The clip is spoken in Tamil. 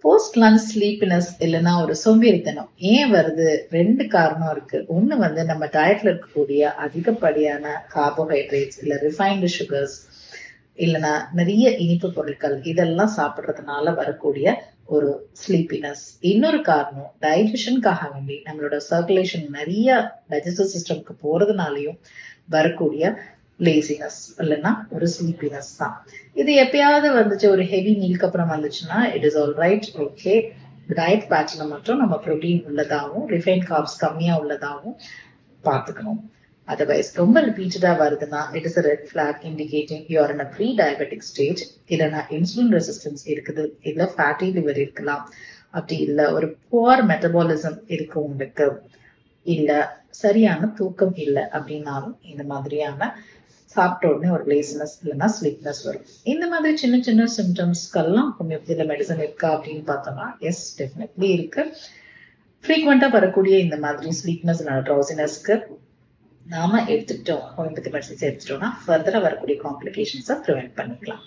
போஸ்ட் லஞ்ச் ஸ்லீப்பினஸ் இல்லைன்னா ஒரு சோம்பேறித்தனம் ஏன் வருது? 2 காரணம் இருக்கு. ஒண்ணு நம்ம டயட்ல இருக்கக்கூடிய அதிகப்படியான கார்போஹைட்ரேட்ஸ் இல்ல ரிஃபைன்டு சுகர்ஸ் இல்லைன்னா நிறைய இனிப்பு பொருட்கள் இதெல்லாம் சாப்பிட்றதுனால வரக்கூடிய ஒரு ஸ்லீப்பினஸ். இன்னொரு காரணம் டைஜஷனுக்காக வேண்டி நம்மளோட சர்க்குலேஷன் நிறைய டைஜஸ்டிவ் சிஸ்டம்க்கு போறதுனாலையும் வரக்கூடிய லேசினஸ் இல்லைன்னா ஒரு ஸ்லீப்பினஸ் தான். இது எப்பயாவது வந்துச்சு, ஒரு ஹெவி மீல்க்கு அப்புறம் வந்துச்சுன்னா it is all right, okay. Diet பேட்ச்ல மட்டும் நம்ம ப்ரோட்டீன் உள்ளதாகவும் ரிஃபைன் கார்ப்ஸ் கம்மியா உள்ளதாகவும் பார்த்துக்கணும். அதர்வைஸ் ரொம்ப ரிப்பீட்டடா வருதுன்னா it is a red flag indicating you are in a prediabetic stage. இல்லைன்னா இன்சுலின் ரெசிஸ்டன்ஸ் இருக்குது, இல்லை ஃபேட்டி லிவர் இருக்கலாம், அப்படி இல்லை ஒரு புவர் மெட்டபாலிசம் இருக்கு உங்களுக்கு, இல்லை சரியான தூக்கம் இல்லை அப்படின்னாலும் இந்த மாதிரியான சாப்பிட்ட உடனே ஒரு லேசினஸ் இல்லைன்னா ஸ்லீப்னஸ் வரும். இந்த மாதிரி சின்ன சின்ன சிம்டம்ஸ்க்கெல்லாம் ஹோமியோபதியில் மெடிசன் இருக்கா அப்படின்னு பார்த்தோம்னா எஸ், டெஃபினெட்லி இருக்கு. ஃப்ரீக்வெண்ட்டாக வரக்கூடிய இந்த மாதிரி ஸ்லீப்னஸ் இல்லைனா ட்ரௌசினஸ்க்கு நாம எடுத்துக்கிட்டோம், ஹோமியோபதி மெடிசன்ஸ் எடுத்துட்டோம்னா ஃபர்தராக வரக்கூடிய காம்ப்ளிகேஷன்ஸை ப்ரிவென்ட் பண்ணிக்கலாம்.